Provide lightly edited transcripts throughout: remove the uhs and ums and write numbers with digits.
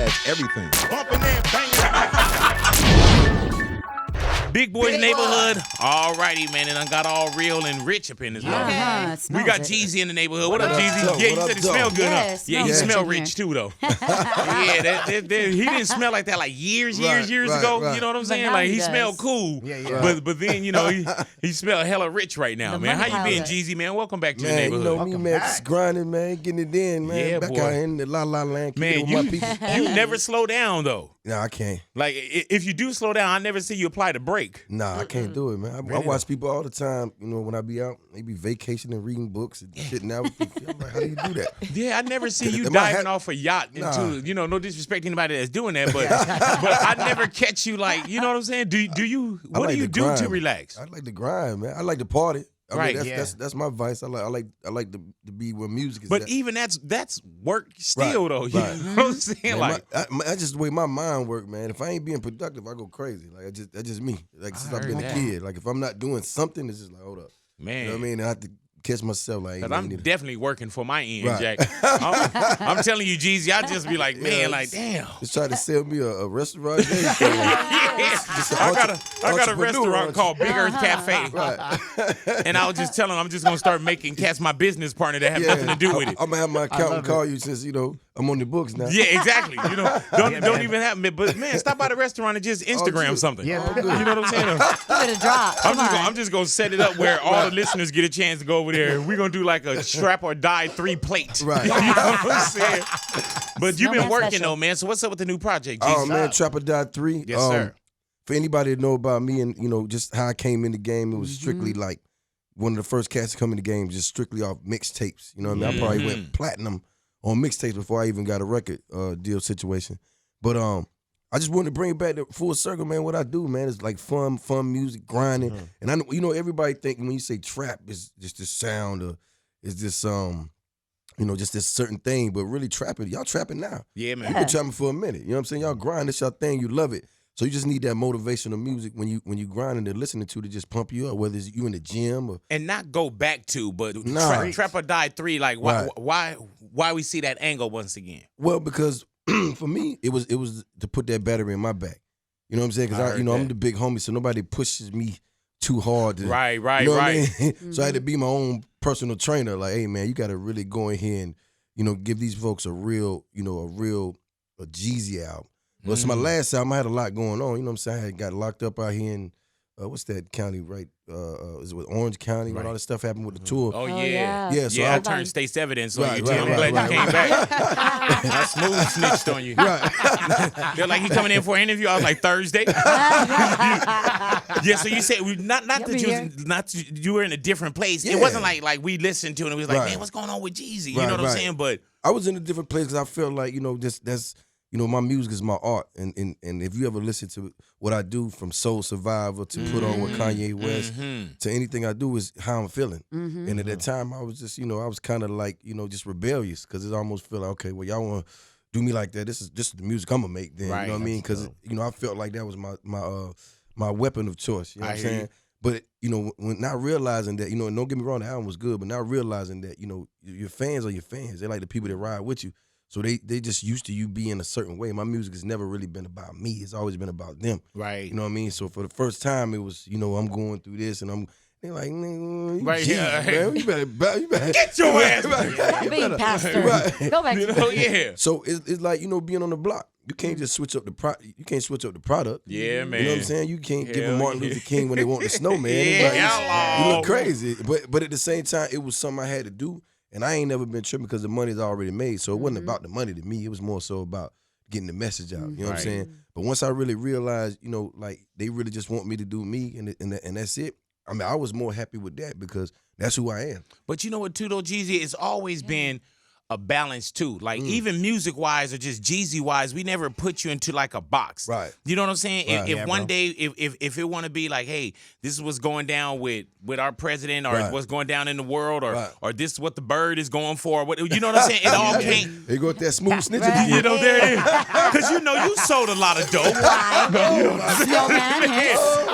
has everything. Bumping and banging. Big Boy's neighborhood. All righty, man. And I got all real and rich up in this motherfucker. We got Jeezy in the neighborhood. What up, Jeezy? Yeah, he said it smelled good. Yeah, he smelled rich too, though. Yeah, he didn't smell like that like years ago. You know what I'm saying? Like he smelled cool. But then he smelled hella rich right now, man. How you been, Jeezy, man? Welcome back to the neighborhood. You know me, man. Just grinding, man. Getting it in, man. Yeah, back boy. out in the La La Land. Man, you never slow down though. Nah, I can't. Like if you do slow down, I never see you apply the brake. Nah, I can't do it, man. I watch people all the time. You know, when I be out, they be vacationing, reading books and shit. Now I'm like, how do you do that? Yeah, I never see you diving off a yacht into. You know, no disrespect to anybody that's doing that, but I never catch you like. You know what I'm saying? Do you? What do you do to relax? I like to grind, man. I like to party. I mean, Right, that's my vice. I like to be where music is. But at. even that's work still though. You know what I'm saying? Man, like that's just the way my mind work, man. If I ain't being productive, I go crazy. Like that's just me. Like since I've been a kid. Like if I'm not doing something, it's just like hold up, man. You know what I mean? I have to catch myself. Like I'm definitely working for my end, Jack. I'm telling you, Jeezy, I just be like, man, like damn. Just try to sell me a restaurant. I got a restaurant called Big Earth Cafe. Right. And I was just telling him I'm just gonna start making cats my business partner that have nothing to do with it. I'm gonna have my accountant call you since I'm on the books now. Yeah, exactly. You know, don't even have me. But man, stop by the restaurant and just Instagram something. Yeah, you know what I'm saying? Give it a drop. I'm just gonna set it up where all the listeners get a chance to go over there. We're gonna do like a strap or die 3 plate. Right. You know what I'm saying? But you've been working though, man. So what's up with the new project, Jeezy? Oh man, Trap or Die 3. Yes, sir. For anybody to know about me and just how I came in the game, it was strictly like one of the first cats to come in the game, just strictly off mixtapes. You know what I mean? I probably went platinum on mixtapes before I even got a record deal situation. But I just wanted to bring it back to full circle, man. What I do, man, is like fun music, grinding. And I know, everybody think when you say trap, it's just this sound or it's this just this certain thing. But really trapping, y'all trapping now. Yeah, man. You've been trapping for a minute. You know what I'm saying? Y'all grind, it's your thing, you love it. So you just need that motivational music when you grinding and listening to just pump you up, whether it's you in the gym or and not go back to, but Trap or Die 3. Like why we see that angle once again? Well, because for me it was to put that battery in my back. You know what I'm saying? Because I'm the big homie, so nobody pushes me too hard. Right. You know what I mean? So I had to be my own personal trainer. Like, hey man, you got to really go in here and give these folks a real Jeezy album. Well, it's my last album. I had a lot going on. You know what I'm saying? I had got locked up out here in, what's that county, right? Is it with Orange County when all this stuff happened with the tour? Oh, yeah. Yeah, so I turned state's evidence on you, T. I'm right, glad you came back. I smooth snitched on you. Right. They're like, he coming in for an interview? I was like, Thursday? Yeah, so you said, not that you were in a different place. Yeah. It wasn't like we listened to it and we was like, man, what's going on with Jeezy? You know what I'm saying? But I was in a different place because I felt like, that's my music is my art, and if you ever listen to what I do, from Soul Survivor to put on with Kanye West to anything I do, is how I'm feeling. And at that time, I was just, I was kind of like, just rebellious, because it almost felt like, okay, well, y'all want to do me like that? This is the music I'm gonna make then. You know what I mean? Because I felt like that was my weapon of choice. You know what I'm saying? But when not realizing that, don't get me wrong, the album was good, but not realizing that, your fans are your fans. They're like the people that ride with you. So they just used to you being a certain way. My music has never really been about me. It's always been about them. Right. You know what I mean? So for the first time, it was, I'm going through this, and they're like, right here, man, you better get your ass back. Being pastor. Right. Go back. Yeah. So it's like, being on the block. You can't just switch up the product. You can't switch up the product. Yeah, man. You know what I'm saying? You can't give them Martin Luther King when they want the snowman. You look crazy. But at the same time, it was something I had to do. And I ain't never been tripping because the money's already made. So it wasn't about the money to me. It was more so about getting the message out. You know what I'm saying? But once I really realized, like they really just want me to do me and that's it. I mean, I was more happy with that because that's who I am. But you know what, too, though, Jeezy? It's always been a balance, too. Like, even music-wise or just Jeezy-wise, we never put you into, like, a box. Right. You know what I'm saying? Right. If one day, if it want to be like, hey, this is what's going down with our president, or what's going down in the world, or this is what the bird is going for, you know what I'm saying? It all can't. They go with that smooth snitching. You know, there it is. Because, you sold a lot of dope.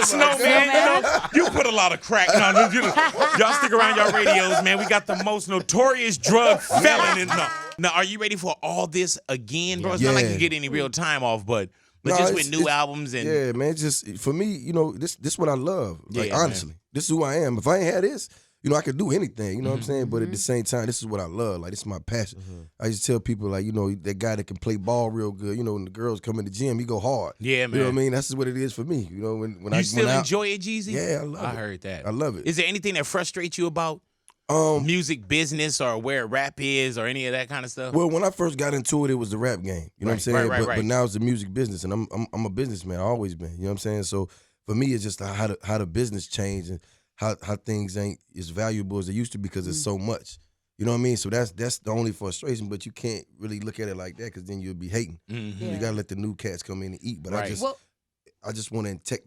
Snowman, you put a lot of crack. Y'all stick around y'all radios, man. We got the most notorious drug felon in the Now, are you ready for all this again, bro? It's not like you get any real time off, but just with new albums and yeah, man. Just for me, you know, this what I love. Like honestly, this is who I am. If I ain't had this, you know, I could do anything. You know what I'm saying? But at the same time, this is what I love. Like this is my passion. I just tell people like, you know, that guy that can play ball real good. You know, when the girls come in the gym, he go hard. Yeah, man. You know what I mean? That's just what it is for me. You know, when I still enjoy it, Jeezy? Yeah, I love it. I heard that. I love it. Is there anything that frustrates you about music business or where rap is or any of that kind of stuff? Well, when I first got into it, it was the rap game. You know what I'm saying? But now it's the music business, and I'm a businessman. I always been. You know what I'm saying? So for me, it's just how the business changed and how things ain't as valuable as they used to because it's so much. You know what I mean? So that's the only frustration. But you can't really look at it like that because then you'll be hating. You gotta let the new cats come in and eat. But I just want to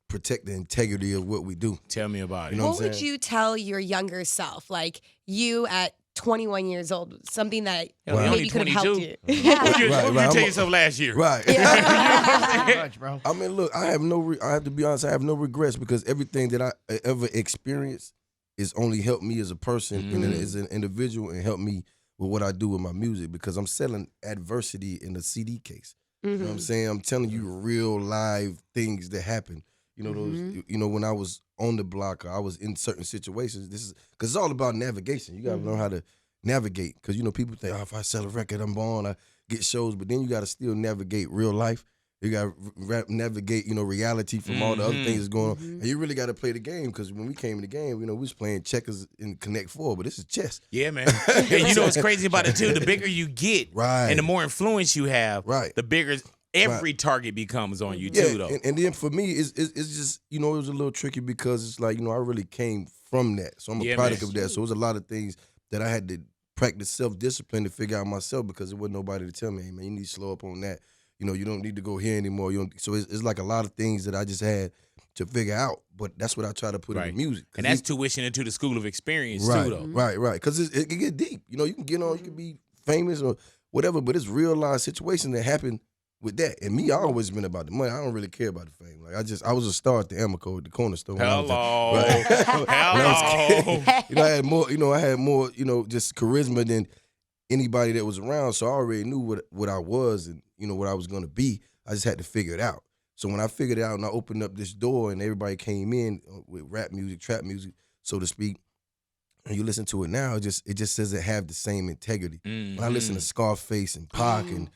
protect the integrity of what we do. Tell me about it. You know what would you tell your younger self, like you at 21 years old, something that maybe could have helped you? What did you tell yourself last year? Right. Yeah. I mean, look, I have to be honest, I have no regrets because everything that I ever experienced is only helped me as a person and as an individual and helped me with what I do with my music because I'm selling adversity in a CD case. You know what I'm saying? I'm telling you real live things that happen. You know, those. You know, when I was on the block, or I was in certain situations. This is because it's all about navigation. You got to learn how to navigate. Because you know, people think, oh, if I sell a record, I'm born. I get shows, but then you got to still navigate real life. You got to navigate, you know, reality from all the other things that's going on, and you really got to play the game. Because when we came in the game, you know, we was playing checkers in Connect Four, but this is chess. Yeah, man. And you know what's crazy about it too? The bigger you get, and the more influence you have, the bigger. Every target becomes on you too, though. And then for me, it's just, you know, it was a little tricky because it's like, you know, I really came from that. So I'm a product of that. So it was a lot of things that I had to practice self-discipline to figure out myself because there wasn't nobody to tell me, hey, man, you need to slow up on that. You know, you don't need to go here anymore. So it's like a lot of things that I just had to figure out. But that's what I try to put in the music. And that's tuition into the school of experience too, though. Right. Because it can get deep. You know, you can get on, you can be famous or whatever, but it's real life situations that happen with that. And me, I always been about the money. I don't really care about the fame. Like I was a star at the Amoco at the corner store. Hello. You know, I had more, you know, just charisma than anybody that was around. So I already knew what I was and, you know, what I was gonna be. I just had to figure it out. So when I figured it out and I opened up this door and everybody came in with rap music, trap music, so to speak, and you listen to it now, it just doesn't have the same integrity. When I listen to Scarface and Pac and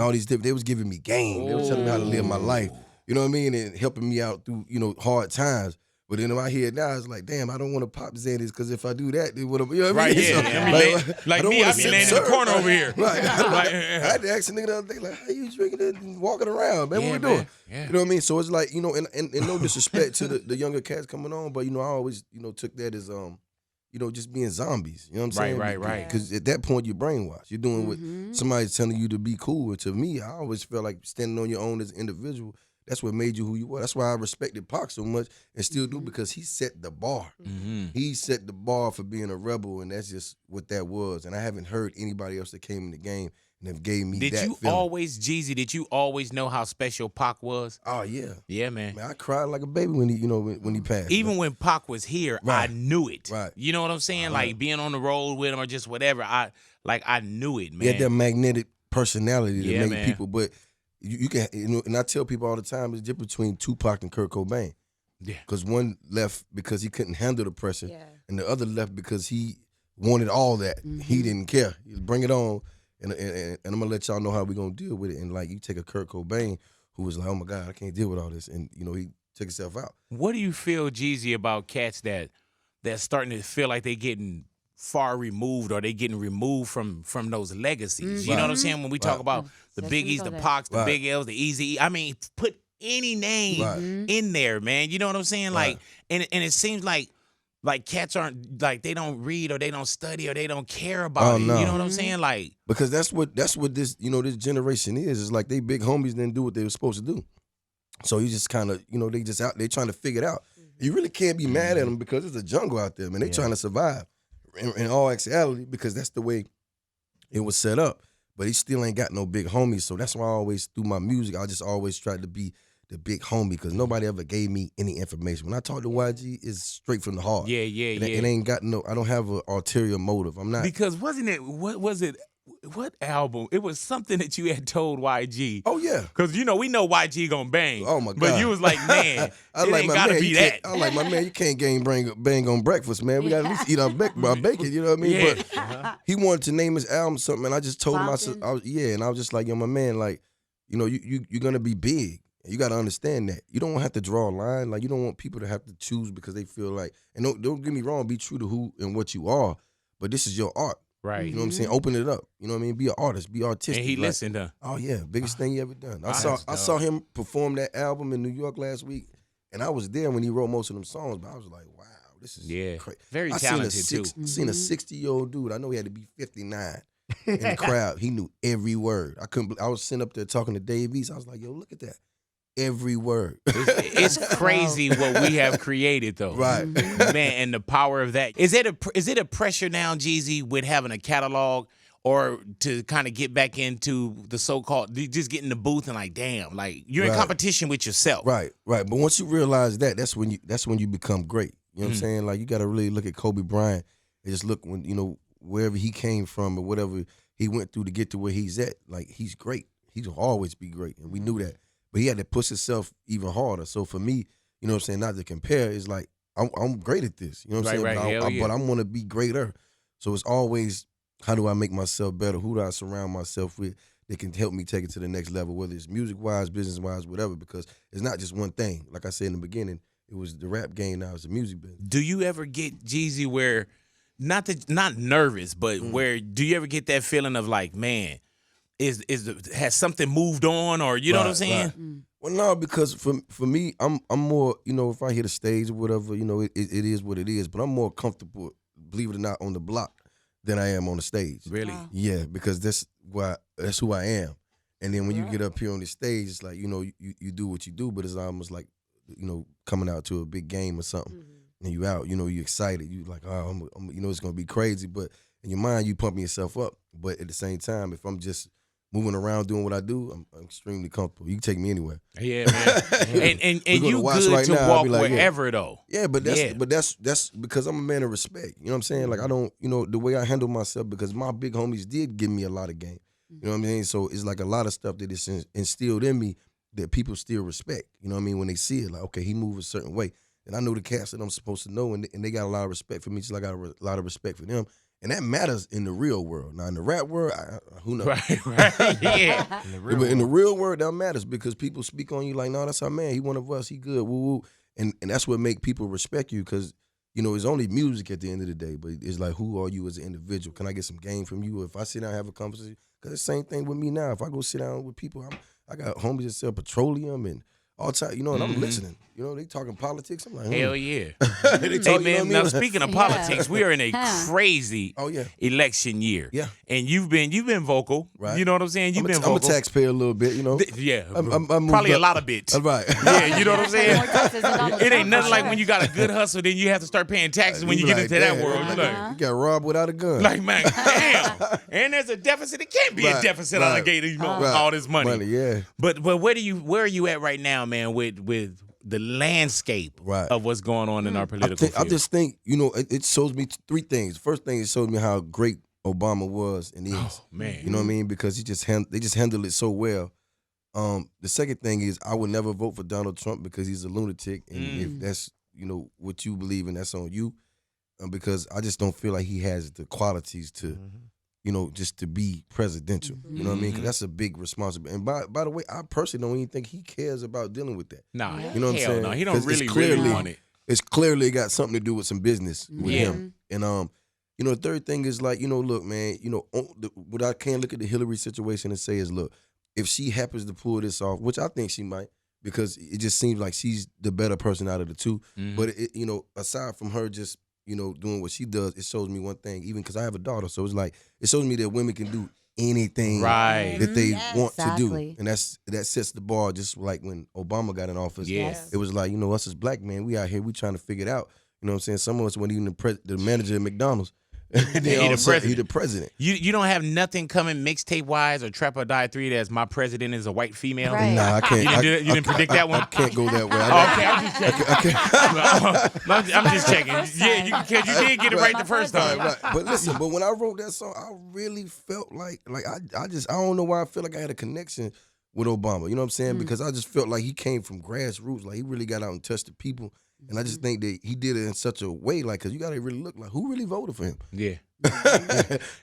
all these different, they was giving me game. They was telling me how to live my life. You know what I mean? And helping me out through, you know, hard times. But then when I hear it now, it's like, damn, I don't want to pop Xannies because if I do that, they would have, you know what I mean? Like me, I be laying in the corner over here. Right. I had to ask a nigga the other day, like, how you drinking it and walking around, man? What we doing? Yeah. You know what I mean? So it's like, you know, and no disrespect to the younger cats coming on, but, you know, I always, you know, took that as, you know, just being zombies. You know what I'm saying? Right. Because at that point, you're brainwashed. You're doing what somebody's telling you to be cool. And to me, I always felt like standing on your own as an individual, that's what made you who you were. That's why I respected Pac so much and still do because he set the bar. He set the bar for being a rebel, and that's just what that was. And I haven't heard anybody else that came in the game and have gave me that feeling. Did you always know how special Pac was? Oh, yeah. Yeah, man. I cried like a baby when he passed. Even when Pac was here, I knew it. Right. You know what I'm saying? Like being on the road with him or just whatever, I knew it, man. He had that magnetic personality to make people, but you can, you know, and I tell people all the time, there's a difference between Tupac and Kurt Cobain. Yeah. Because one left because he couldn't handle the pressure, and the other left because he wanted all that. He didn't care. He was, bring it on, and I'm gonna let y'all know how we're gonna deal with it. And like you take a Kurt Cobain who was like, oh my God, I can't deal with all this, and you know he took himself out. What do you feel, Jeezy, about cats that's starting to feel like they getting far removed or they getting removed from those legacies? You know what I'm saying? When we talk about the Biggies, the Pacs, the Big L's, the Easy, I mean, put any name in there, man. You know what I'm saying? Like, and it seems like cats aren't, like, they don't read or they don't study or they don't care about it. No. You know what I'm saying? Like, because that's what this, you know, this generation is. It's like they big homies didn't do what they were supposed to do. So you just kind of, you know, they just out, they trying to figure it out. You really can't be mad at them because it's a jungle out there, man. They trying to survive in all actuality because that's the way it was set up. But he still ain't got no big homies. So that's why I always, through my music, I just always tried to be the big homie because nobody ever gave me any information. When I talk to YG, it's straight from the heart. Yeah. It ain't got no, I don't have an ulterior motive. I'm not. Because wasn't it, what was it? What album? It was something that you had told YG. Oh yeah, because we know YG gonna bang. Oh my God! But you was like, man, it ain't gotta be that. I like my man. You can't bang on breakfast, man. We gotta at least eat our bacon. You know what I mean? Yeah. But he wanted to name his album something, and I just told him, and I was just like, yo, my man, like, you're gonna be big. You got to understand that. You don't have to draw a line. Like, you don't want people to have to choose because they feel like, and don't get me wrong, be true to who and what you are, but this is your art. Right. You know what I'm saying? Open it up. You know what I mean? Be an artist. Be artistic. And he listened to. Oh, yeah. Biggest thing he ever done. I saw him perform that album in New York last week, and I was there when he wrote most of them songs, but I was like, wow, this is crazy. Very talented, too. I seen a 60-year-old dude. I know he had to be 59 in the crowd. He knew every word. I was sitting up there talking to Dave East. I was like, yo, look at that. Every word. It's crazy what we have created, though. Right. Man, and the power of that. Is it a pressure now, Jeezy, with having a catalog, or to kind of get back into the so-called, just get in the booth and like, damn, like you're in competition with yourself. Right. But once you realize that, that's when you become great. You know what I'm saying? Like, you got to really look at Kobe Bryant and just look when, wherever he came from or whatever he went through to get to where he's at. Like, he's great. He'll always be great. And we knew that. But he had to push himself even harder. So for me, you know what I'm saying, not to compare, it's like, I'm great at this. You know what I'm saying? But I'm going to be greater. So it's always, how do I make myself better? Who do I surround myself with that can help me take it to the next level, whether it's music-wise, business-wise, whatever, because it's not just one thing. Like I said in the beginning, it was the rap game, now it's the music business. Do you ever get, Jeezy, where, not nervous, but where, do you ever get that feeling of like, man, has something moved on, or you know what I'm saying? Right. Well, no, because for me, I'm more, if I hit a stage or whatever, it is what it is. But I'm more comfortable, believe it or not, on the block than I am on the stage. Really? Wow. Yeah, because that's who I am. And then when you get up here on the stage, it's like, you do what you do, but it's almost like, coming out to a big game or something, and you out, you excited, you like, oh, it's gonna be crazy, but in your mind, you pumping yourself up. But at the same time, if I'm just moving around doing what I do, I'm extremely comfortable. You can take me anywhere. Yeah, man. and you good right to now, walk like, wherever though. Yeah, but that's because I'm a man of respect. You know what I'm saying? Like, I don't, the way I handle myself, because my big homies did give me a lot of game. You know what I'm saying? So it's like a lot of stuff that is instilled in me that people still respect. You know what I mean? When they see it, like, okay, he moves a certain way. And I know the cats that I'm supposed to know, and they got a lot of respect for me, just like I got a lot of respect for them. And that matters in the real world. Now, in the rap world, who knows? Right, yeah. In the real world, that matters because people speak on you like, no, that's our man. He one of us. He good. Woo woo. And that's what make people respect you because, it's only music at the end of the day. But it's like, who are you as an individual? Can I get some game from you? If I sit down and have a conversation, because the same thing with me now. If I go sit down with people, I got homies that sell petroleum and all time, and I'm listening. They talking politics. I'm like, hell yeah. They talk, hey, man, now speaking of politics, we are in a crazy election year. Yeah. And you've been vocal. Right. You know what I'm saying? You've been vocal. I'm a taxpayer a little bit, Yeah. I'm probably a lot of bits. Right. Yeah, you know what I'm saying? It ain't nothing like when you got a good hustle, then you have to start paying taxes when you get into that world. You got robbed without a gun. Like, man, damn. And there's a deficit. It can't be a deficit on the gate, all this money. Yeah. But where are you at right now, man, with the landscape of what's going on in our political field? I just think, it shows me three things. First thing, it shows me how great Obama was and is. Oh, man. You know what I mean? Because they just handled it so well. The second thing is I would never vote for Donald Trump because he's a lunatic. And if that's, what you believe in, that's on you. Because I just don't feel like he has the qualities to, just to be presidential. You know what I mean? Because that's a big responsibility. And by the way, I personally don't even think he cares about dealing with that. Nah, you know what I'm saying? No, he don't really want it. It's clearly got something to do with some business with him. And the third thing is like, look, man, what I can't look at the Hillary situation and say is, look, if she happens to pull this off, which I think she might, because it just seems like she's the better person out of the two. But aside from her just doing what she does, it shows me one thing, even because I have a daughter. So it's like, it shows me that women can do anything that they want to do. And that sets the bar, just like when Obama got in office. Yes. It was like, us as black men, we out here, we trying to figure it out. You know what I'm saying? Some of us weren't even the manager at McDonald's. And then he all the of a sudden, president. he the president. You don't have nothing coming mixtape wise or Trap or Die 3 that's my president is a white female. Right. Nah, I can't. You didn't predict that one. I can't go that way. Okay, I'm just checking. I can't. I'm just checking. Yeah, you did get it right the first time. Right. But listen, but when I wrote that song, I really felt like I don't know why I feel like I had a connection with Obama. You know what I'm saying? Because I just felt like he came from grassroots. Like he really got out and touched the people. And I just think that he did it in such a way, like, because you got to really look like who really voted for him. Yeah.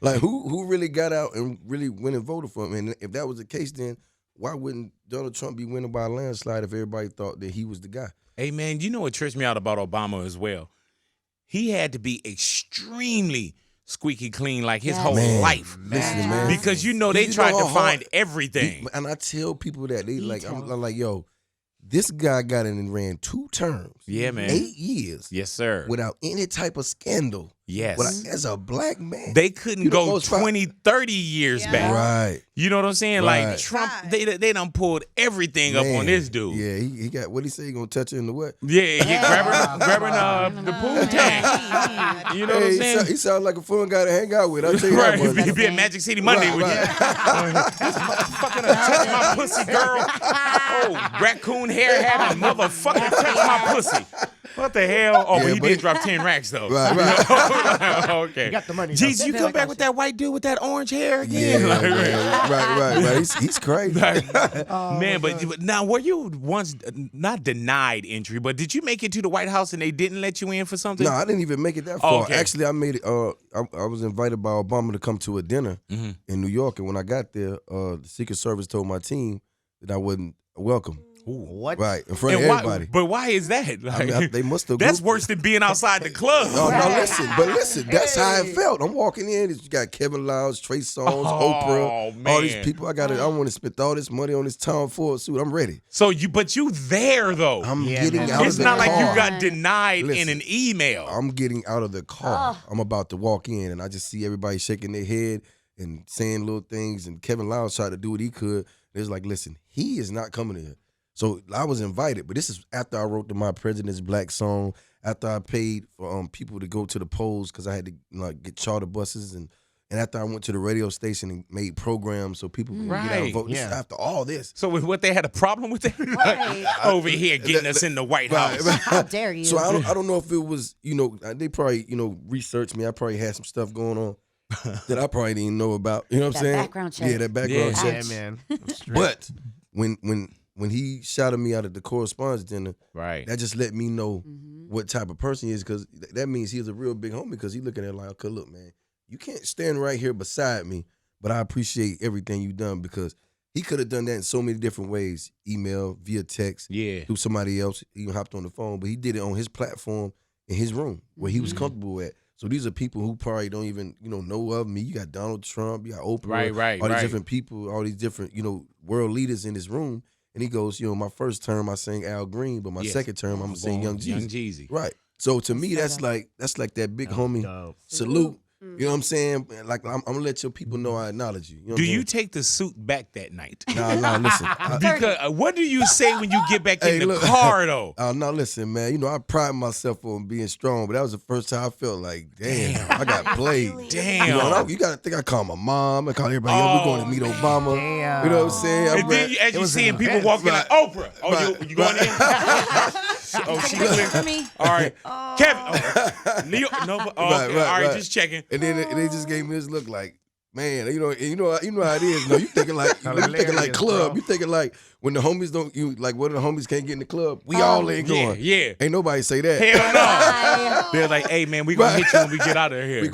Like who really got out and really went and voted for him. And if that was the case, then why wouldn't Donald Trump be winning by a landslide if everybody thought that he was the guy? Hey, man, you know what trips me out about Obama as well? He had to be extremely squeaky clean like his whole life. Listen, man. Because they tried to find everything. And I tell people that I'm like, yo, this guy got in and ran 2 terms. Yeah, man. 8 years. Yes, sir. Without any type of scandal. Yes. As a black man. They couldn't go 20, 30 years back. Right. You know what I'm saying? Right. Like Trump, they done pulled everything up on this dude. Yeah, he got, what he say, he gonna touch her in the what? Yeah, grabbing the pool tank. You know what I'm saying? He sounds like a fun guy to hang out with. I'll tell you that much. He be at Magic City Monday with you. This motherfucker done touched my pussy, girl. Oh, raccoon hair having motherfucker touch my pussy. What the hell? Oh, but he did drop 10 racks though. Right. Okay. You got the money. Jeez, you come back with that white dude with that orange hair again? Yeah, right. He's crazy. Man, but now were you once not denied entry, but did you make it to the White House and they didn't let you in for something? No, I didn't even make it that far. Okay. Actually, I made it. I was invited by Obama to come to a dinner in New York, and when I got there, the Secret Service told my team that I wasn't welcome. Ooh. What? Right, in front of everybody. But why is that? Like, they must have. that's worse than being outside the club. No, listen. That's how it felt. I'm walking in. You got Kevin Lyles, Trey Songz, Oprah, man. all these people. I want to spend all this money on this Tom Ford suit. I'm ready. So you there though. I'm getting out of the car. It's not like you got denied in an email. I'm getting out of the car. I'm about to walk in, and I just see everybody shaking their head and saying little things. And Kevin Lyles tried to do what he could. It was like, listen, he is not coming here. So I was invited, but this is after I wrote the My President's Black song, after I paid for people to go to the polls because I had to get charter buses, and after I went to the radio station and made programs so people could get out and vote. This is after all this. So what they had a problem with that? Right. Over here getting us in the White House. How dare you? So I don't know if it was, they probably, researched me. I probably had some stuff going on that I probably didn't know about. You know what I'm saying? Background check. Yeah, that background check. Yeah, man. But when he shouted me out at the correspondence dinner, Right. that just let me know what type of person he is, because that means he's a real big homie, because he's looking at it like, okay, look, man, you can't stand right here beside me, but I appreciate everything you've done, because he could have done that in so many different ways, email, via text, through somebody else, even hopped on the phone, but he did it on his platform in his room where he was comfortable at. So these are people who probably don't even, know of me. You got Donald Trump, you got Oprah, all these different people, all these different, world leaders in his room. And he goes, my first term I sang Al Green, but my second term I'm gonna sing Young Jeezy. Right. So to me, that's like that big homie salute. You know what I'm saying? Like I'm gonna let your people know I acknowledge you. Do you take the suit back that night? No, listen. Because what do you say when you get back in the car though? No, listen, man. I pride myself on being strong, but that was the first time I felt like, damn. I got played. Damn. You gotta think I call my mom, I call everybody, we're going to meet Obama. Damn. You know what I'm saying? And then as you seeing people walking like Oprah. Oh, you going in? Oh, she clear. me. All right, Kevin. Leo. No, okay. All right, just checking. And then they just gave me this look like, man, you know how it is. No, you thinking like club. Bro. You thinking like when the homies one of the homies can't get in the club, we all ain't going. Yeah. Ain't nobody say that. Hell no. They're like, hey man, we gonna hit you when we get out of here. We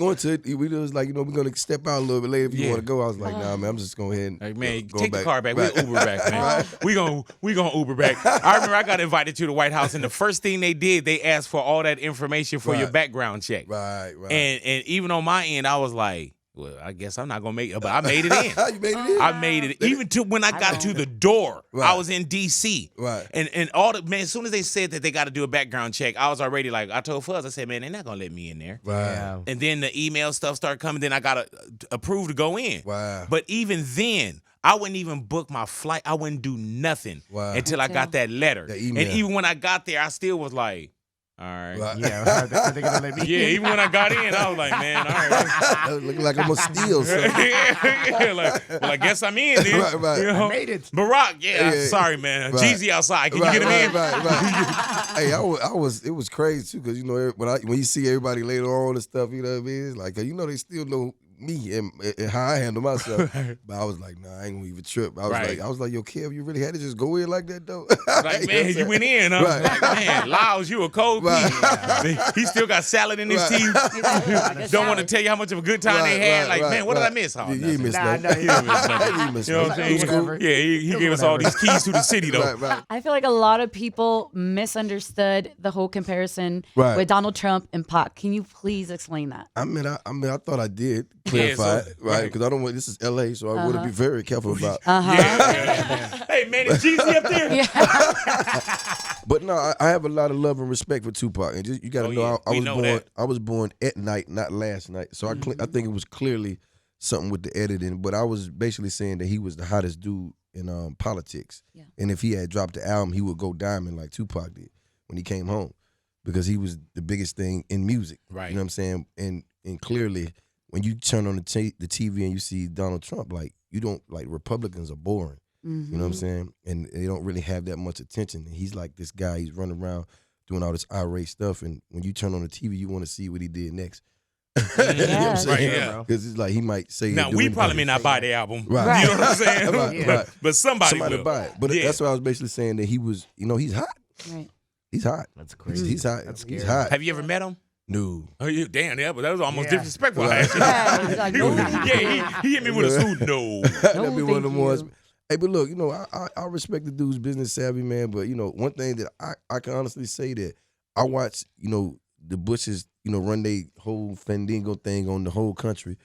was like, we're gonna step out a little bit later if you want to go. I was like, nah, man, I'm just going ahead and like, man, go take back. the car back. Right. We'll Uber back, man. We gonna Uber back. I remember I got invited to the White House, and the first thing they did, they asked for all that information for your background check. Right. And even on my end, I was like, well, I guess I'm not gonna make it, but I made it in. You made it in? I made it. Even to when I got to the door, I was in D.C. Right. And all the man, as soon as they said that they got to do a background check, I was already like, I told Fuzz, I said, man, they're not gonna let me in there. Right. Yeah. And then the email stuff started coming. Then I got approved to go in. Wow. But even then, I wouldn't even book my flight. I wouldn't do nothing Wow. until I got that letter. That email. And even when I got there, I still was like, All right. Yeah, are they gonna let me? Yeah, even when I got in, I was like, man, all right. Looking like I'm gonna steal something. Like, well, I guess I'm in then. Right. You know? I made it. Barack, sorry, man. Right. Jeezy outside. Can you get him in? Right. Hey, I was. It was crazy too, because you know when you see everybody later on and stuff, you know what I mean. It's like you know they still know me and how I handle myself. But I was like, nah, I ain't gonna even trip. I was like, yo, Kev, you really had to just go in like that though? Like, man, you went in. I was like, man, Lyles, you a cold piece. He still got salad in his teeth. Don't want to tell you how much of a good time they had. Like, man, what did I miss? Oh, you missed that. nothing. You know what I'm saying? Cool. Yeah, he gave us all these keys to the city, though. Right. I feel like a lot of people misunderstood the whole comparison Right. with Donald Trump and Pac. Can you please explain that? I mean, I thought I did clarify it, right? Because I don't want. This is L.A., so I want to be very careful about. Hey, man, is Jeezy up there? But no, I have a lot of love and respect for Tupac, and you got to know, I was born at night, not last night. So I think it was clearly something with the editing. But I was basically saying that he was the hottest dude in politics, and if he had dropped the album, he would go diamond like Tupac did when he came home, because he was the biggest thing in music. Right. You know what I'm saying? And clearly, when you turn on the TV and you see Donald Trump, like you don't like Republicans are boring. You know what I'm saying? And they don't really have that much attention. And he's like this guy, he's running around doing all this irate stuff. And when you turn on the TV, you want to see what he did next. You know what I'm saying? Because it's like he might say. Now, we probably may not buy the album. Right. You know what I'm saying? But somebody will. buy it. But that's what I was basically saying, that he was, he's hot. Right. He's hot. That's crazy. He's hot. That's He's scary. hot. Have you ever met him? No. Oh, damn, that was almost Yeah. disrespectful. Right. He's like, no, He hit me with a suit. No. That'd be one of thank them ones. you. Hey, but look, I respect the dude's business savvy, man. But one thing that I can honestly say, that I watch, the Bushes, run their whole Fandango thing on the whole country,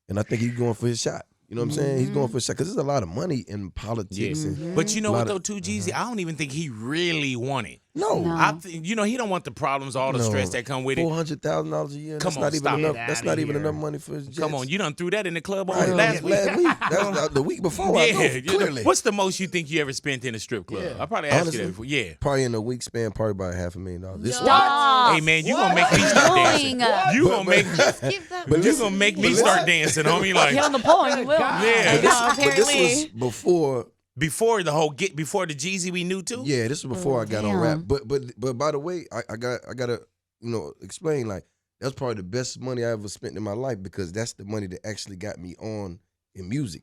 and I think he's going for his shot. You know what I'm saying? He's going for a shot, because there's a lot of money in politics. And But you know what, though, too, Jeezy? I don't even think he really want it. no. I think, he don't want the problems, all the stress that come with it. $400,000 a year. Come That's on, not stop even enough. it. That's Get not outta even here. enough money for his jets. Come on, you done threw that in the club Right, last week. That's the week before. I know, clearly. What's the most you think you ever spent in a strip club? I probably asked you that before. Yeah. Probably in a week span, probably about $500,000. This Stop. Hey, man, you gonna make me start dancing. Doing? You gonna make me start dancing, homie. Like, Get on the point. You will. yeah. But this was before. Before the Jeezy we knew too. Yeah, this was before I got on rap. But by the way, I gotta explain, like, that's probably the best money I ever spent in my life, because that's the money that actually got me on in music.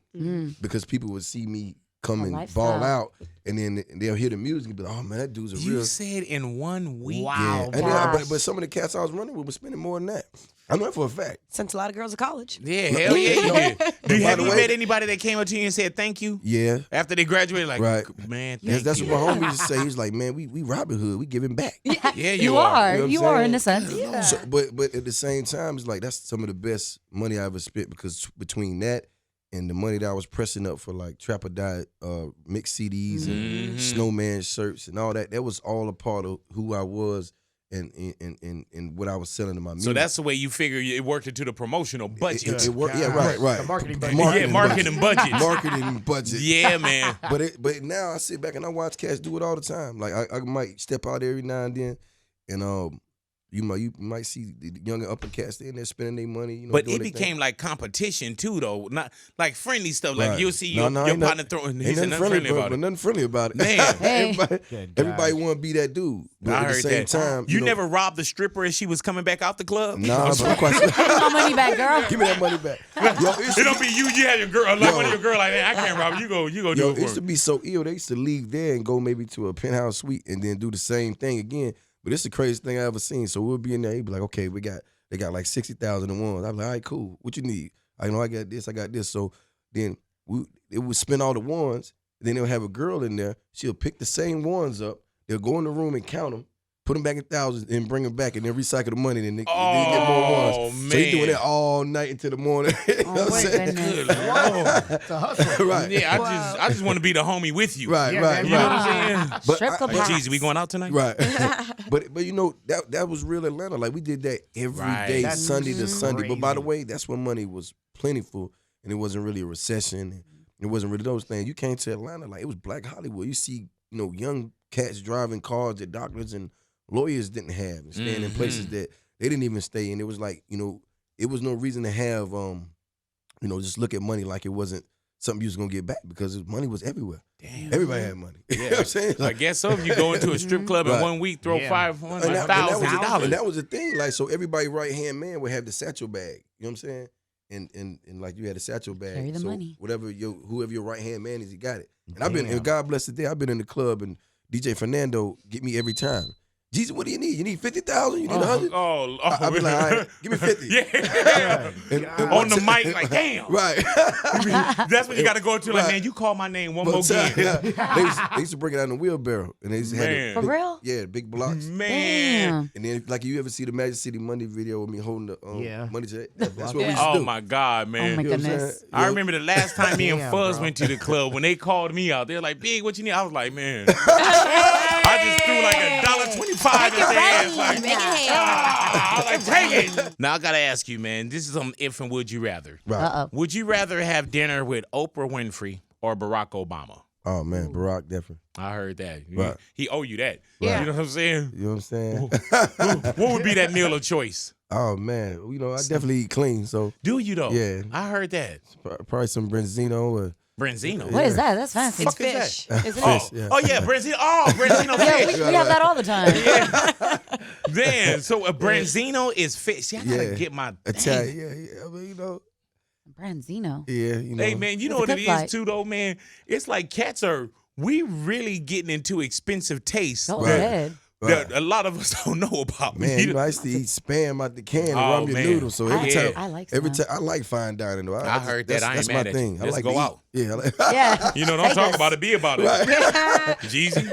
Because people would see me come and lifestyle. ball out, and then they'll hear the music and be like, oh man, that dude's a real. You said in 1 week. Wow. Yeah, and gosh. but some of the cats I was running with were spending more than that. I know that for a fact. Sent a lot of girls to college. Yeah, hell yeah, you did. by Have the you way- met anybody that came up to you and said thank you Yeah. after they graduated? Like, Right. man, That's thank what you. my homie used to say. He was like, man, we Robin Hood. We giving back. Yeah, You are. You know what You I'm are saying? in a sense. So, but at the same time, it's like that's some of the best money I ever spent, because between that and the money that I was pressing up for like Trap or Die mixed CDs and Snowman shirts and all that, that was all a part of who I was and what I was selling to my music. So that's the way you figure it worked into the promotional budget. It worked. Yeah, right. The marketing budget. Marketing budget. Marketing budget. Yeah, man. But now I sit back and I watch cats do it all the time. Like I might step out every now and then, and you might see the younger upper cats in there spending their money. But doing it their became thing. like competition too, though. Not like friendly stuff. Like Right. you'll see No, your ain't partner nothing- throwing. He Ain't said nothing nothing friendly about but it. nothing friendly about it. Man. Hey. Everybody want to be that dude. But I at the heard same that. time, You never robbed the stripper as she was coming back out the club? Nah, but I'm quite Give me my money back, girl. Give me that money back. Yo, It don't be you. You have your girl, like Yo. one of your girl, like, man, I can't rob you. You go Yo, do it it used for to me. be so ill. They used to leave there and go maybe to a penthouse suite and then do the same thing again. But it's the craziest thing I ever seen. So we'll be in there. He'd be like, okay, they got like 60,000 in ones. I'm like, all right, cool. What you need? I know I got this. So then it would spend all the ones. Then they'll have a girl in there. She'll pick the same ones up. They'll go in the room and count them, put them back in thousands, and bring them back, and then recycle the money. Then they get more ones. man. So he's doing that all night until the morning. You know what I'm my saying? goodness. Good Lord. It's a hustle. Right. Yeah, I just want to be the homie with you. Right, Yeah, right, man, You know what right. I'm saying? But Strip club Like, hats. geez, we going out tonight? Right. but that was real Atlanta. Like we did that every day, Right. Sunday to Sunday. But by the crazy. way, that's when money was plentiful and it wasn't really a recession. And it wasn't really those things. You came to Atlanta, like it was Black Hollywood. You see, young cats driving cars at doctors and lawyers didn't have, and staying in places that they didn't even stay in. It was like, it was no reason to have, just look at money like it wasn't something you was gonna get back, because money was everywhere. Damn, everybody had money. You know what I'm saying? I guess so. If you go into a strip club in 1 week, throw $500,000. And that was the thing. Like, so everybody right hand man would have the satchel bag. You know what I'm saying? And like, you had a satchel bag. Carry the so money. whoever your right hand man is, he got it. And and God bless the day, I've been in the club and DJ Fernando get me every time. Jeezy, what do you need? You need 50,000? You need 100? I be like, all right, give me 50. Yeah. and on the mic, like, damn. Right. That's when you got to go to, like, man, you call my name one more time. Yeah. They used to bring it out in a wheelbarrow. And they used to have it. For real? Yeah, big blocks. Man. And then, like, you ever see the Magic City Money video with me holding the money check? That's what we used to do. Oh, my God, man. Oh, my goodness. I remember the last time me and Fuzz went to the club, when they called me out, they're like, Big, what you need? I was like, man. I just threw like $1.25 in their ass. Like, I was like, take it. Now, I got to ask you, man, this is some if and would you rather. Right. Would you rather have dinner with Oprah Winfrey or Barack Obama? Oh, man, Barack, definitely. I heard that. Right. He owe you that. Yeah. You know what I'm saying? You know what I'm saying? What would be that meal of choice? Oh, man. I definitely eat clean, so. Do you, though? Yeah. I heard that. Probably some Branzino or. Branzino? What is that? That's fancy. It's fish. Isn't Fish, it? yeah. Oh, yeah, Branzino. Oh, Branzino fish. We have that all the time. Yeah. Man, so a Branzino is fish. See, I gotta get my Italian. Yeah. I mean, Branzino. Yeah, Hey, man, you know what it is, too, though, man? It's like we really getting into expensive tastes. Go Right. ahead. That a lot of us don't know about. Man, I used to eat Spam out the can and rum your man. noodles. So every time, I like every Spam. time, I like fine dining though. I heard that. I ain't That's mad my at thing. you. I Let's like go to out. Eat. Yeah. Yeah. You know, don't talk about it, be about it. Jeezy.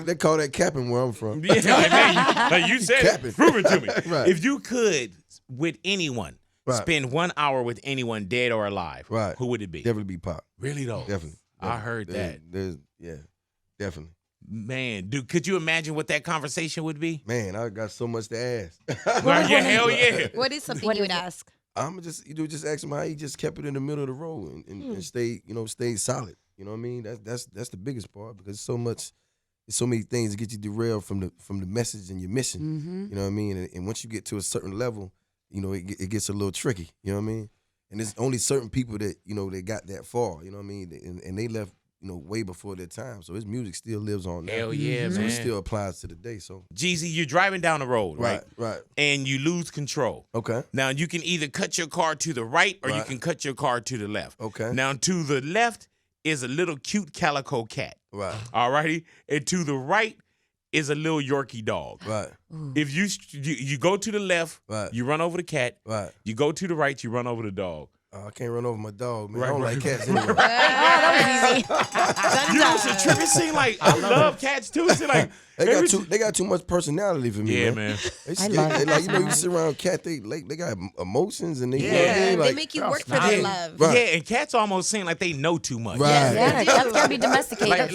They call that capping where I'm from. Yeah, like you said, Capping. prove it to me. Right. If you could, with anyone, spend 1 hour with anyone, dead or alive, who would it be? Definitely be Pop. Really though? Definitely. I heard that. Yeah, definitely. Man, dude, could you imagine what that conversation would be? Man, I got so much to ask. Yeah, hell yeah. What is something you would ask? I'm just ask him how he just kept it in the middle of the road and stayed solid. You know what I mean? That's the biggest part, because so many things that get you derailed from the message and your mission. Mm-hmm. You know what I mean? And once you get to a certain level, it gets a little tricky. You know what I mean? And there's only certain people that they got that far. You know what I mean? And they left way before their time. So his music still lives on now. Hell yeah, so man. it still applies to the day. So Jeezy, you're driving down the road, right? Right. And you lose control. Okay. Now, you can either cut your car to the right or you can cut your car to the left. Okay. Now, to the left is a little cute calico cat. Right. All righty? And to the right is a little Yorkie dog. Right. If you go to the left, Right. you run over the cat. Right. You go to the right, you run over the dog. I can't run over my dog, man. Right, I don't right. like cats anyway. That was easy. You know what's a trippy scene? Like, I love cats too. It's like They got too much personality for me. Yeah, man. man. You sit around cat, they got emotions and they They make you work for their love. Right. Yeah, and cats almost seem like they know too much. Right. Yeah, cats gotta be domesticated.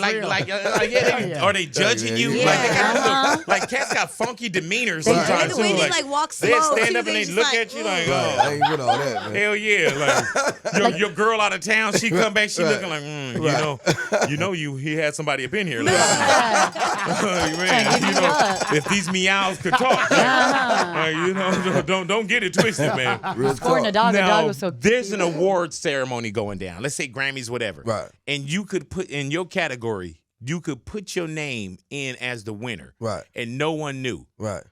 Are they judging you? Yeah. Like, they got like cats got funky demeanors sometimes And the way too. they like walk slow. They stand too, up and they just look like, at you like, Right. I ain't with all that, man. hell yeah! Like your girl out of town, she come back, she looking like, he had somebody up in here. Like, man, if these meows could talk, don't get it twisted, man. Real Scoring a talk. dog. A Now, dog was so there's an award ceremony going down. Let's say Grammys, whatever. Right. And you could put in your category, you could put your name in as the winner. Right. And no one knew. Right.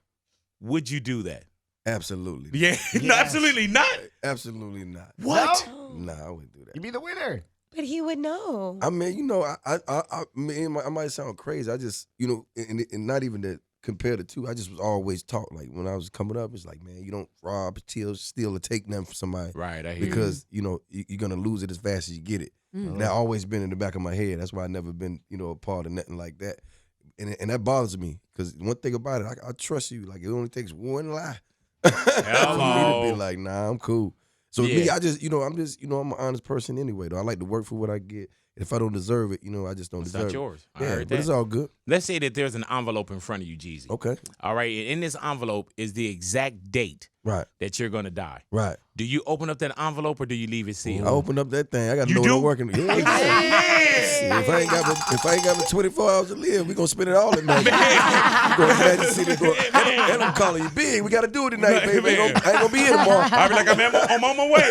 Would you do that? Absolutely. Yeah. No, absolutely not. Absolutely not. What? Nah, I wouldn't do that. You be the winner. But he would know. I mean, I might sound crazy. I just, and not even to compare the two. I just was always taught, like, when I was coming up, it's like, man, you don't rob, steal, or take nothing from somebody. Right, I hear Because, you're going to lose it as fast as you get it. That always been in the back of my head. That's why I never been, a part of nothing like that. And that bothers me, because one thing about it, I trust you. Like, it only takes one lie for me to be like, nah, I'm cool. So me, I just, I'm an honest person anyway, though. I like to work for what I get. If I don't deserve it, I just don't deserve it. It's not yours. I Yeah, heard but that. it's all good. Let's say that there's an envelope in front of you, Jeezy. Okay. All right. And in this envelope is the exact date Right. that you're going to die. Right. Do you open up that envelope or do you leave it sealed? I open up that thing. I got to You know what do? I'm working with. Yeah. If I ain't got but 24 hours to live, we gonna spend it all at night. We gonna Magic City. And I'm calling you big. We gotta do it tonight, baby. I ain't gonna be here tomorrow. I'll be like, I'm on my way.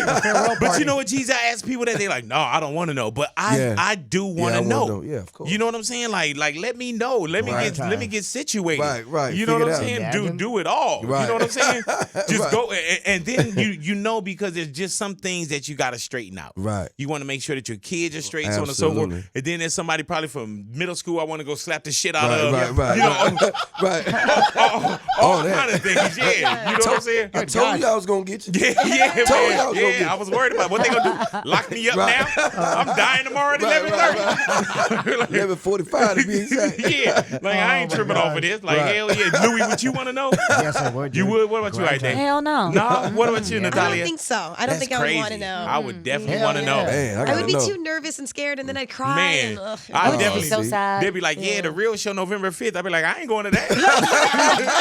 But you know what, Jeezy? I ask people that they like, no, I don't want to know. But I do want to know. Yeah, of course. You know what I'm saying? Like let me know. Let me get situated. Right. You know what I'm saying? Do it all. Right. You know what I'm saying? Just go and then you know, because there's just some things that you gotta straighten out. Right. You want to make sure that your kids are straight, so on and so forth. And then there's somebody probably from middle school I want to go slap the shit out of. Right. You know, all that. kind of things. Yeah. You know what I'm saying? I told you I was gonna get you. I was worried about what they gonna do. Lock me up now? I'm dying tomorrow at 11:30. 11:45 to be exact. Yeah. Like I ain't tripping off of this. Like hell yeah. Louis, what you want to know? Yes, I would. You would? What about you right there? Hell no. No? What about you, Natalia? I don't think so. I don't think I would want to know. I would definitely want to know. Man, I would be too nervous and scared, and then I'd cry. Man, I would definitely be so sad. They'd be like, yeah, the real show November 5th. I'd be like, I ain't going to that.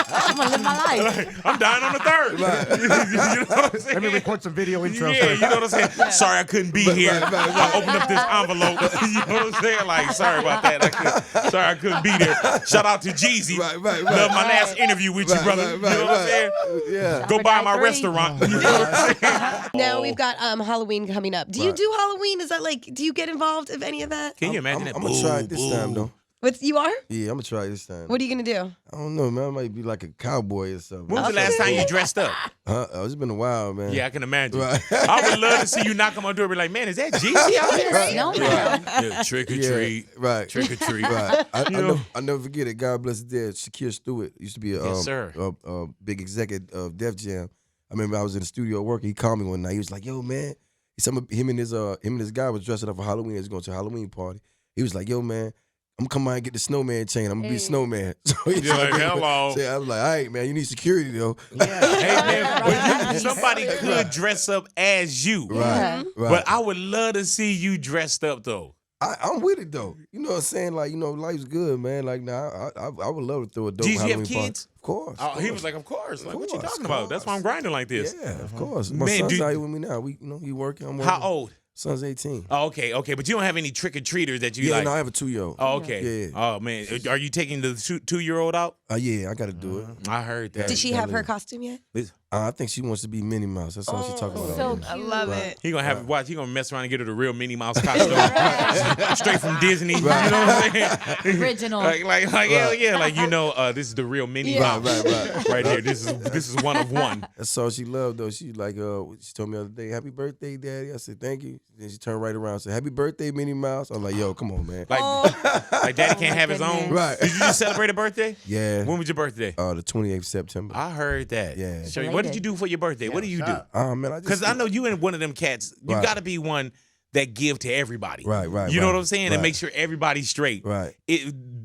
I'm gonna live my life. I'm dying on the 3rd. Right. You know what I'm saying? Let me record some video intros. Yeah, you know what I'm saying? Sorry I couldn't be here. I opened up this envelope. You know what I'm saying? Like, sorry about that. Sorry I couldn't be there. Shout out to Jeezy. Right. Love my last interview with you, brother. You know what I'm saying? Yeah. Go by my restaurant. You know what I'm saying? Now we've got Halloween coming up. Do you do Halloween? Is that like, do you get involved of any of that? Can you imagine that? I'm gonna try it this time though. You are? Yeah, I'm gonna try it this time. What are you gonna do? I don't know, man. I might be like a cowboy or something. When was the last time you dressed up? It's been a while, man. Yeah, I can imagine. Right. I would love to see you knock on my door and be like, man, is that Jeezy out there? No, Yeah, trick or treat. Right. Trick or treat. Right. I never forget it. God bless his dead. Shakir Stewart used to be a big executive of Def Jam. I remember I was in the studio working. He called me one night. He was like, yo, man. Him and his guy was dressing up for Halloween. He was going to a Halloween party. He was like, yo, man, I'm gonna come out and get the snowman chain. I'm gonna be a snowman. So he's like, hello. I was like, all right, man, you need security though. Yeah. Hey, man, somebody could dress up as you. Right. But I would love to see you dressed up though. I'm with it though. You know what I'm saying? Like, life's good, man. Like, I would love to throw a dope Jeezy, Halloween have kids? party. Of course. Oh, he was like, of course. Like, what you talking about? That's why I'm grinding like this. Yeah, of course. My Man, son's out here with me now. He working. I'm working. How old? Son's 18. Oh, okay. But you don't have any trick-or-treaters that you Yeah, like? no, I have a 2-year-old. Oh, okay. Yeah. Oh, man. Are you taking the 2-year-old out? Yeah, I got to do it. I heard that. Did she have her costume yet? I think she wants to be Minnie Mouse. That's all she talking about. So I love it. He gonna have watch. He gonna mess around and get her the real Minnie Mouse costume, straight from Disney. Right. You know what I'm saying? Original. Like hell yeah. Like this is the real Minnie Mouse. Right here. This is one of one. That's all she loved though. She like she told me the other day, "Happy birthday, Daddy." I said, "Thank you." Then she turned right around and said, "Happy birthday, Minnie Mouse." I was like, "Yo, come on, man." Like Daddy can't have his own. Right. Did you just celebrate a birthday? Yeah. When was your birthday? The 28th September. I heard that. Yeah. So what did you do for your birthday? What do you do? Man, Because I know you ain't one of them cats. You got to be one that give to everybody. Right. You know what I'm saying? And make sure everybody's straight. Right.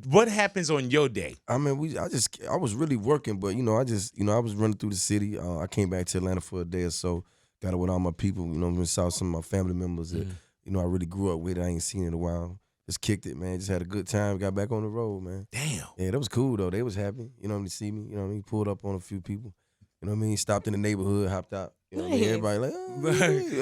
What happens on your day? I mean, I was really working, but I was running through the city. I came back to Atlanta for a day or so. Got it with all my people. Saw some of my family members that I really grew up with. I ain't seen in a while. Just kicked it, man. Just had a good time. Got back on the road, man. Damn. Yeah, that was cool though. They was happy. To see me. Pulled up on a few people. Stopped in the neighborhood, hopped out. Everybody like,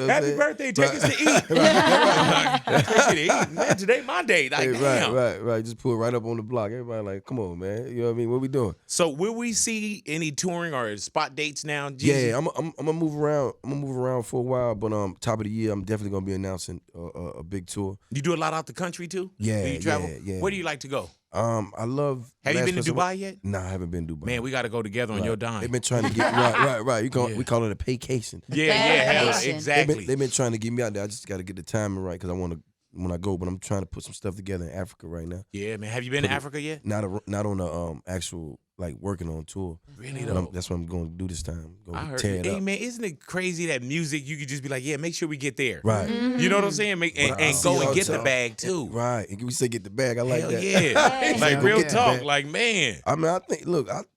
happy birthday, take us to eat. Take you to eat. Man, today my day. Like, damn. Right. Just pull right up on the block. Everybody like, come on, man. You know what I mean? What we doing? So will we see any touring or spot dates now? Jeezy? Yeah, I'm gonna move around. I'm gonna move around for a while, but top of the year, I'm definitely gonna be announcing a big tour. You do a lot out the country too? Yeah, do you travel? Yeah. Where do you like to go? I love. Have you been to Dubai yet? Nah, I haven't been to Dubai. Man, we got to go together on your dime. They've been trying to get right. We call it a paycation. Yeah, exactly. They've been trying to get me out there. I just got to get the timing right because I want to when I go. But I'm trying to put some stuff together in Africa right now. Yeah, man. Have you been to Africa yet? Not on the actual working on tour. Really but though? That's what I'm going to do this time. I heard. Tear it hey up. man, isn't it crazy that music you could just be like, yeah, make sure we get there. Right. You know what I'm saying? And go and get the bag too. Right. And we say get the bag. I like Hell that. Yeah. Like real talk. Bag. Like man. I mean, I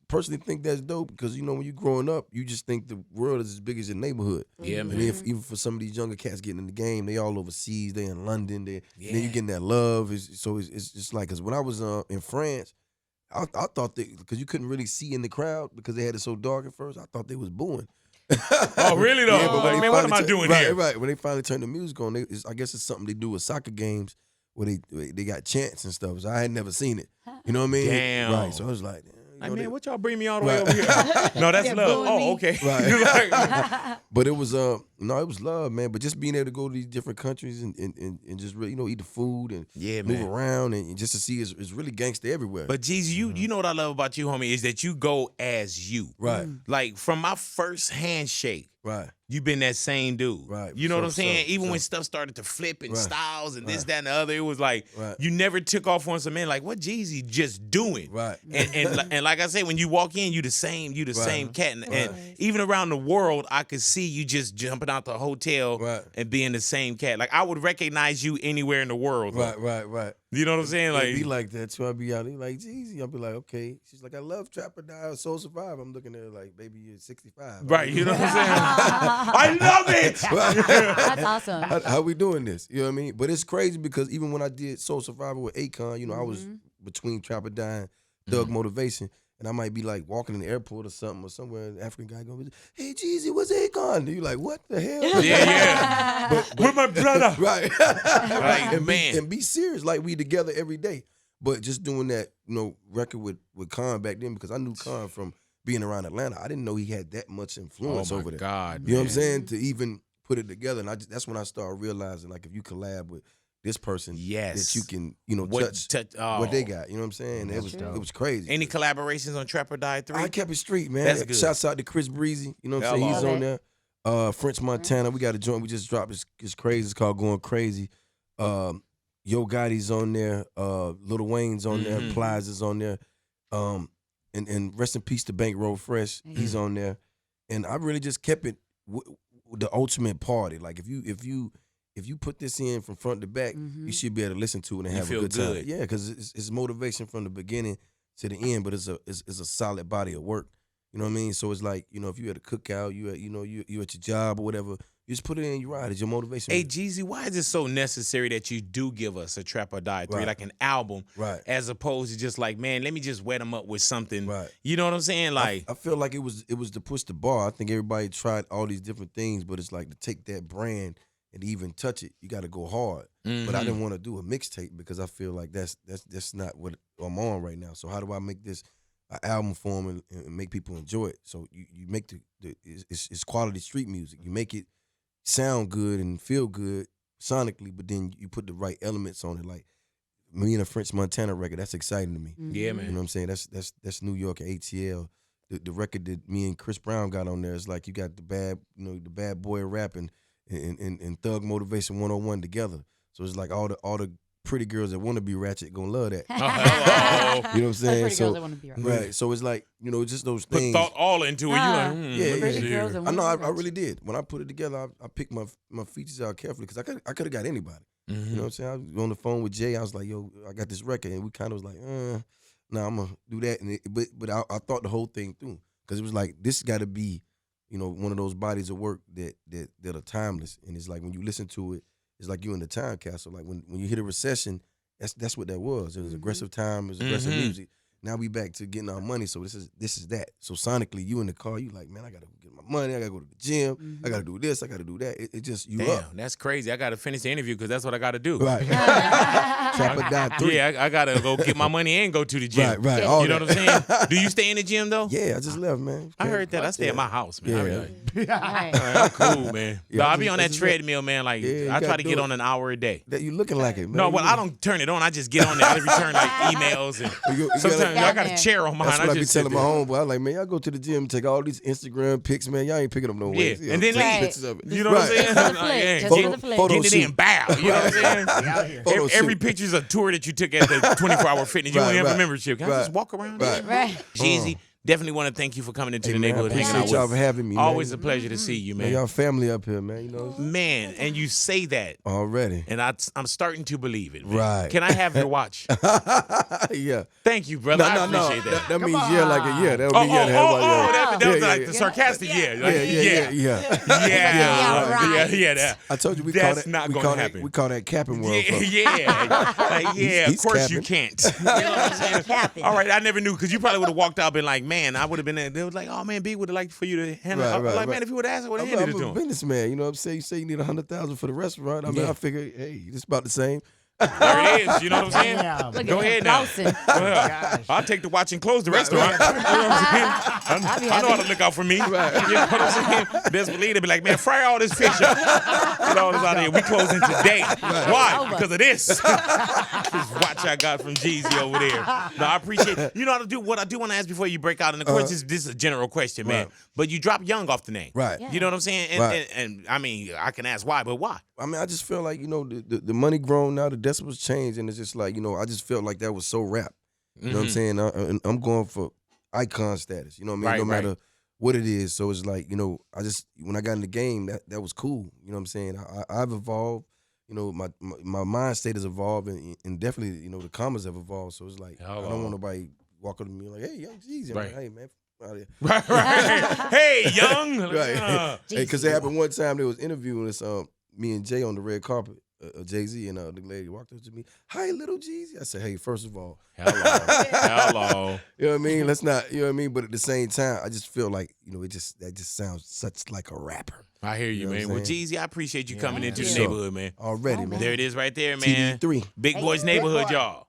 personally think that's dope because when you're growing up, you just think the world is as big as your neighborhood. Yeah, man. And even for some of these younger cats getting in the game, they all overseas. They in London. Then you getting that love. It's just like because when I was in France. I thought because you couldn't really see in the crowd because they had it so dark at first. I thought they was booing. Oh, really though? Yeah, but man, what am I doing here? Right. When they finally turned the music on, I guess it's something they do with soccer games where they got chants and stuff. So I had never seen it. You know what I mean? Damn. Right. So I was like, Like, man, what y'all bring me all the way over here? No, that's love. Oh, okay. Right. But it was it was love, man. But just being able to go to these different countries and just really, eat the food and move around and just to see it's really gangster everywhere. But Jeezy, you know what I love about you, homie, is that you go as you. Right. Like from my first handshake. Right. You been that same dude. Right. You know what I'm saying? Even when stuff started to flip and styles and this, that, and the other, it was like you never took off on some man like what Jeezy just doing. Right. And like I said, when you walk in, you the same cat. And even around the world, I could see you just jumping out the hotel and being the same cat. Like I would recognize you anywhere in the world. Right. You know what I'm saying? Like be like that too. I'll be out there like Jeezy. I'll be like, okay. She's like, I love Trap or Die, Soul Survive. I'm looking at her like, baby, you're 65. Right. You know what I'm saying? I love it. That's awesome. How we doing this? You know what I mean? But it's crazy because even when I did Soul Survivor with Akon, I was between Trap or Die and Thug Motivation. And I might be like walking in the airport or something or somewhere, an African guy going, hey, Jeezy, what's Akon? And you like, what the hell? Yeah. But with my brother. Right. Man. And be serious, like we together every day. But just doing that, record with Khan back then, because I knew Khan from being around Atlanta. I didn't know he had that much influence over there. God, you know what I'm saying? To even put it together. And that's when I started realizing, like, if you collab with this person, that you can, touch what they got. You know what I'm saying? It was crazy. Any collaborations on Trap or Die 3? I kept it street, man. That's good. Shouts out to Chris Breezy. You know what I'm saying? He's on there. French Montana. We got a joint we just dropped. It's crazy. It's called Going Crazy. Yo Gotti's on there. Lil Wayne's on there. Plies is on there. And rest in peace to Bankroll Fresh. He's on there. And I really just kept it the ultimate party. Like if you put this in from front to back, you should be able to listen to it and have a good time. Yeah, because it's motivation from the beginning to the end, but it's a solid body of work. You know what I mean? So it's like, if you at a cookout, you at your job or whatever, you just put it in, you ride. It's your motivation. Hey, Jeezy, why is it so necessary that you do give us a Trap or Die 3, like an album, as opposed to just like, man, let me just wet them up with something. Right. You know what I'm saying? Like, I feel like it was to push the bar. I think everybody tried all these different things, but it's like to take that brand and even touch it, you got to go hard. But I didn't want to do a mixtape because I feel like that's not what I'm on right now. So how do I make this an album form and make people enjoy it? So you make it's quality street music. You make it sound good and feel good sonically, but then you put the right elements on it. Like me and a French Montana record, that's exciting to me. Yeah, man. You know what I'm saying? That's New York and ATL. The record that me and Chris Brown got on there is like you got the bad boy rapping and Thug Motivation 101 together. So it's like all the pretty girls that want to be ratchet gonna love that. You know what I'm saying? Pretty girls that want to be ratchet. Right. So it's like, just those things. Put thought all into it. I know. I really did. When I put it together, I picked my features out carefully because I could have got anybody. You know what I'm saying? I was on the phone with Jay. I was like, yo, I got this record, and we kind of was like, nah, I'm gonna do that. And but I thought the whole thing through because it was like this got to be, one of those bodies of work that are timeless. And it's like when you listen to it, it's like you in the time capsule. Like when you hit a recession, that's what that was. It was aggressive time. It was aggressive music. Now we back to getting our money. So this is that. So sonically, you in the car, you like, man, I gotta get my money. I gotta go to the gym. I gotta do this. I gotta do that. It just you Damn, up. That's crazy. I gotta finish the interview because that's what I gotta do. Right. Trap or Die 3. Yeah, I gotta go get my money and go to the gym. Right. You know what I'm saying? Do you stay in the gym though? Yeah, I just left, man. I heard that. I stay at my house, man. Yeah. I'm cool, man. Yeah, I be on that treadmill, man. Like I try to get on an hour a day. That you looking like it, man. No, well, I don't turn it on. I just get on there. I return like emails and sometimes I got a chair on mine. That's what I be just telling my homeboy. I'm like, man, y'all go to the gym, take all these Instagram pics, man. Y'all ain't picking up no weights. And then take leave. pictures of it. You know what I'm saying? Get it in, bow. You know what I'm saying? Every picture's a tour that you took at the 24-hour fitness. You only have a membership. Can I just walk around? Right. Jeezy, definitely want to thank you for coming into the man, neighborhood, hanging out appreciate with y'all us. for having me. Always man. a pleasure to see you, Man, man. y'all family up here, man. You know. Man, and you say that Already. and I'm starting to believe it. Man. Right. Can I have your watch? Yeah. Thank you, brother. I appreciate that. That means like a yeah. That would be yeah. That was like the sarcastic yeah. That. I told you we That's call that. not we gonna call happen. That, we call that capping world. Yeah. Of course capping. you can't. You know what I'm saying? All right, I never knew because you probably would have walked out and been like, man, I would have been there. They was like, oh man, B would have liked for you to handle. I was like, man, if you would have asked, I would have handed it to I'm a him. businessman. You know what I'm saying? You say you need $100,000 for the restaurant. I mean, I figure, hey, it's about the same. There it is. You know what I'm saying? Damn. Look Go at ahead him now. flousing. Go ahead. I'll take the watch and close the restaurant. You know what I'm saying? I know how to look out for me. You know what I'm saying? Best believe they be like, man, fry all this fish up. Get all this out of here. We closing today. Why? Because of this. This watch I got from Jeezy over there. No, I appreciate it. You know how to do what I do want to ask before you break out. And of course, this is a general question, man. But you drop Young off the name. Right. Yeah. You know what I'm saying? And I mean, I can ask why, but why? I mean, I just feel like, the money grown now, the decibels changed, and it's just like, I just felt like that was so rap. You know what I'm saying? I'm going for icon status, you know what I mean? No matter what it is. So it's like, when I got in the game, that was cool. You know what I'm saying? I've evolved. My mind state has evolved, and definitely, the commas have evolved. So it's like, I don't want nobody walking to me like, hey, Young Jeezy. I'm like, hey, man. Right. Hey, Young. Right. Because it happened one time, they was interviewing us, me and Jay on the red carpet, Jay-Z, and the lady walked up to me, hi, little Jeezy. I said, hey, first of all. Hello. You know what I mean? Let's not, you know what I mean? But at the same time, I just feel like, that just sounds such like a rapper. I hear you, man. Well, Jeezy, I appreciate you coming into the neighborhood, man. Already, man. There it is right there, man. TD3. Big Boy's Neighborhood, y'all.